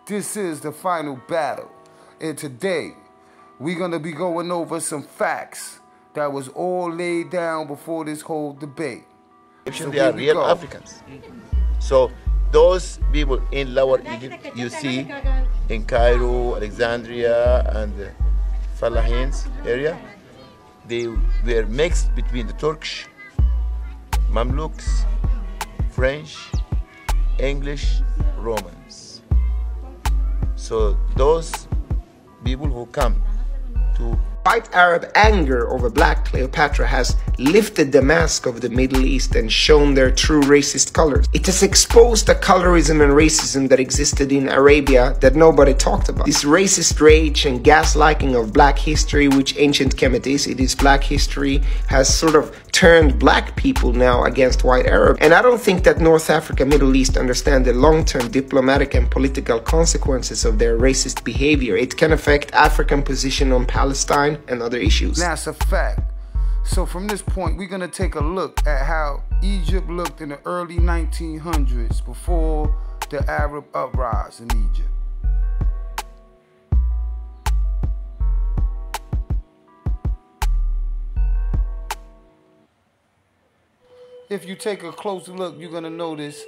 This is the final battle. And today, we're going to be going over some facts that was all laid down before this whole debate. So they are real Africans. So those people in Lower Egypt, you see in Cairo, Alexandria, and the Falahins area, they were mixed between the Turkish, Mamluks, French, English, Romans. So those people who come to white Arab anger over black Cleopatra has lifted the mask of the Middle East and shown their true racist colors. It has exposed the colorism and racism that existed in Arabia that nobody talked about. This racist rage and gaslighting of black history, which ancient Kemet is, it is black history, has sort of turned black people now against white Arab. And I don't think that North Africa, Middle East understand the long-term diplomatic and political consequences of their racist behavior. It can affect African position on Palestine and other issues. That's a fact. So from this point, we're going to take a look at how Egypt looked in the early 1900s before the Arab uprising in Egypt. If you take a closer look, you're going to notice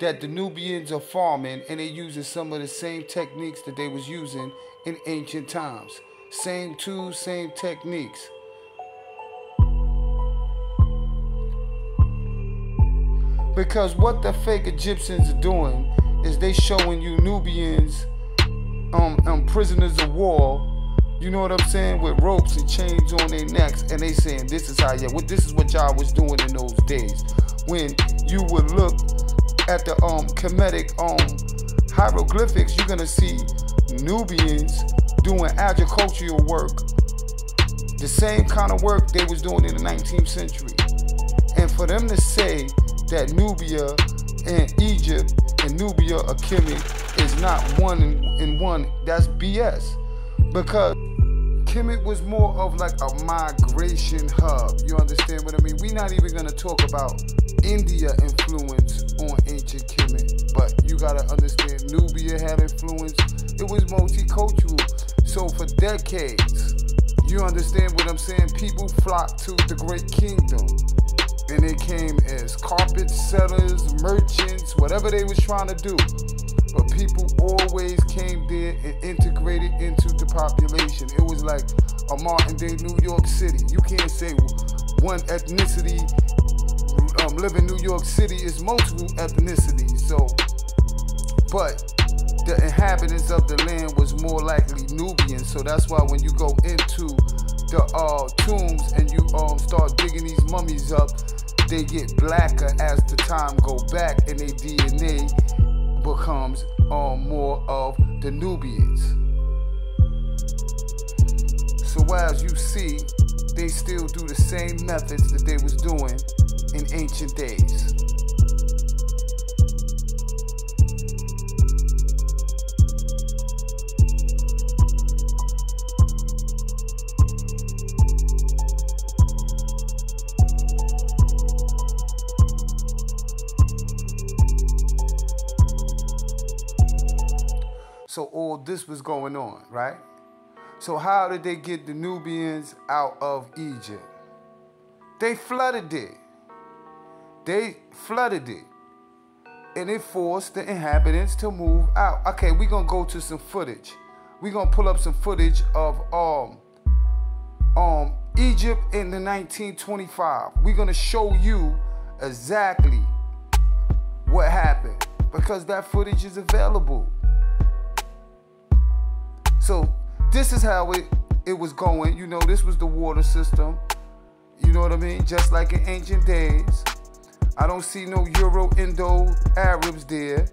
that the Nubians are farming and they're using some of the same techniques that they was using in ancient times. Same tools, same techniques. Because what the fake Egyptians are doing is they showing you Nubians prisoners of war, you know what I'm saying, with ropes and chains on their necks, and they saying this is how this is what y'all was doing in those days. When you would look at the Kemetic hieroglyphics, you're gonna see Nubians doing agricultural work, the same kind of work they was doing in the 19th century. And for them to say that Nubia and Egypt and Nubia or Kemet is not one in one, that's BS. Because Kemet was more of like a migration hub. You understand what I mean? We're not even gonna talk about India influence on ancient Kemet, but you gotta understand Nubia had influence. It was multicultural. So for decades, you understand what I'm saying? People flocked to the Great Kingdom. And they came as carpet setters, merchants, whatever they was trying to do. But people always came there and integrated into the population. It was like a modern day New York City. You can't say one ethnicity live in New York City, is multiple ethnicities. So, but the inhabitants of the land was more likely Nubian. So that's why when you go into the tombs and you start digging these mummies up, they get blacker as the time go back, and their DNA becomes more of the Nubians. So as you see, they still do the same methods that they was doing in ancient days. So all this was going on, right? So how did they get the Nubians out of Egypt? They flooded it. They flooded it. And it forced the inhabitants to move out. Okay, we're going to go to some footage. We're going to pull up some footage of Egypt in the 1925. We're going to show you exactly what happened, because that footage is available. So this is how it was going. You know, this was the water system. You know what I mean? Just like in ancient days. I don't see no Euro-Indo-Arabs there.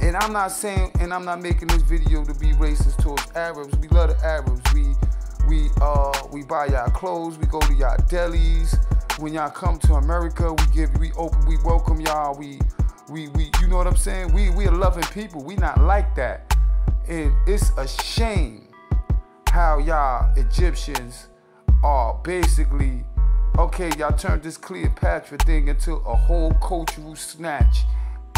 And I'm not saying, and I'm not making this video to be racist towards Arabs. We love the Arabs. We buy y'all clothes. We go to y'all delis. When y'all come to America, we welcome y'all. We you know what I'm saying? We are loving people. We not like that. And it's a shame how y'all Egyptians are basically, okay, y'all turned this Cleopatra thing into a whole cultural snatch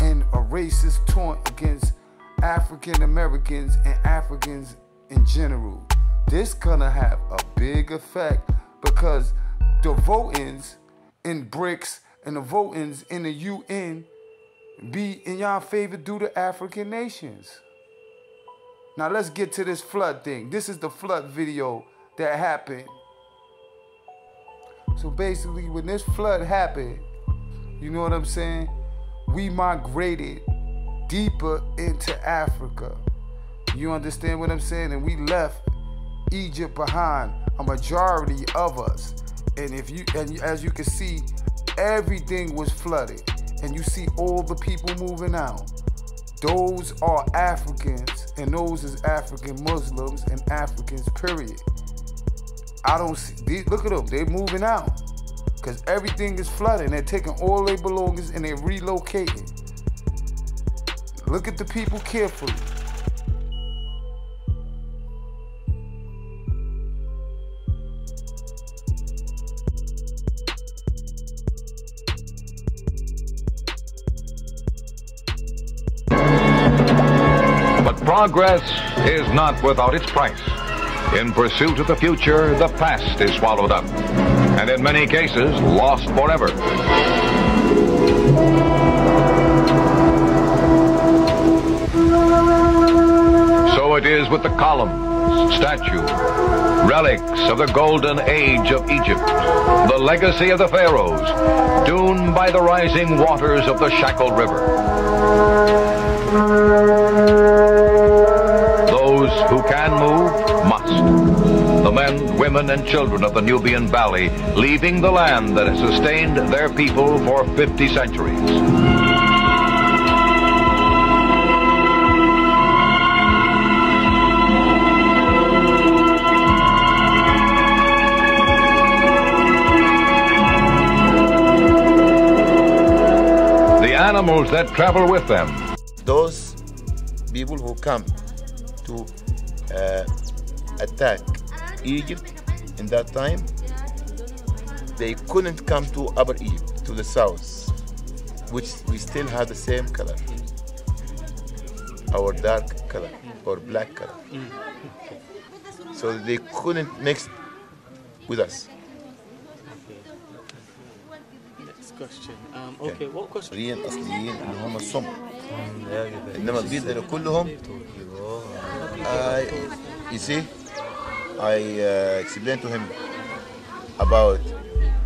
and a racist taunt against African Americans and Africans in general. This gonna have a big effect because the votings in BRICS and the votings in the UN be in y'all favor due to African nations. Now let's get to this flood thing. This is the flood video that happened. So basically when this flood happened, you know what I'm saying? We migrated deeper into Africa. You understand what I'm saying? And we left Egypt behind, a majority of us. And as you can see, everything was flooded. And you see all the people moving out. Those are Africans, and those is African Muslims and Africans, period. I don't see, look at them, they're moving out. Because everything is flooding. They're taking all their belongings and they're relocating. Look at the people carefully. But progress is not without its price. In pursuit of the future, the past is swallowed up, and in many cases, lost forever. So it is with the columns, statues, relics of the golden age of Egypt, the legacy of the pharaohs, doomed by the rising waters of the shackled river. Those who can move must. The men, women, and children of the Nubian Valley leaving the land that has sustained their people for 50 centuries. The animals that travel with them. Those people who come to attack Egypt in that time, they couldn't come to Upper Egypt, to the south, which we still have the same color, our dark color or black color. So they couldn't mix with us. Next question. Okay, what question? أصليين اللي هم السمر. إنما البيض اللي كلهم. You see, I explained to him about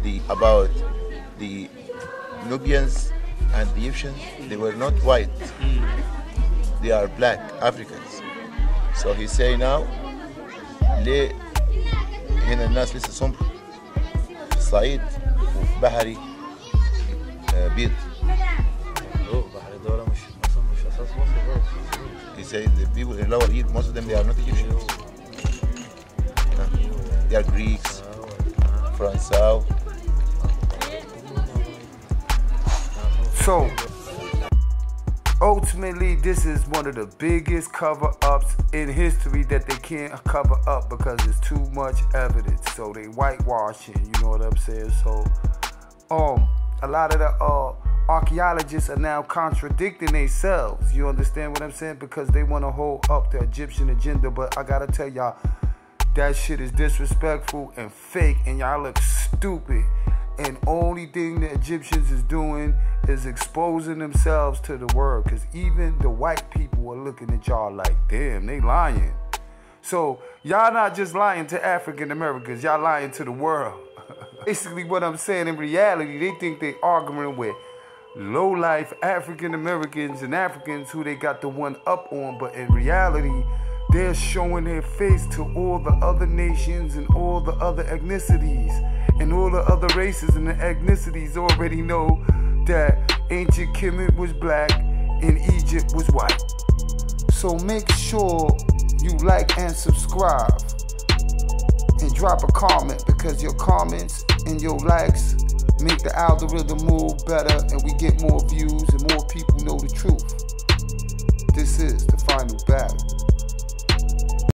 the Nubians and the Egyptians. They were not white. They are black Africans. So he say now, ليه هنا الناس لسه سمر في الصعيد وفي بحري بيض. بحري دولة مش أساس مصر. He say the people in Lower Egypt, most of them they are not Egyptians. They are Greeks, Francois. So, ultimately, this is one of the biggest cover-ups in history that they can't cover up because there's too much evidence. So they whitewashing, you know what I'm saying? So, a lot of the archaeologists are now contradicting themselves. You understand what I'm saying? Because they want to hold up the Egyptian agenda. But I gotta tell y'all, that shit is disrespectful and fake, and y'all look stupid. And only thing the Egyptians is doing is exposing themselves to the world. Because even the white people are looking at y'all like, damn, they lying. So y'all not just lying to African Americans, y'all lying to the world. Basically what I'm saying, in reality, they think they arguing with low-life African Americans and Africans who they got the one up on. But in reality, they're showing their face to all the other nations and all the other ethnicities. And all the other races and the ethnicities already know that ancient Kemet was black and Egypt was white. So make sure you like and subscribe. And drop a comment, because your comments and your likes make the algorithm move better and we get more views and more people know the truth. This is the final battle.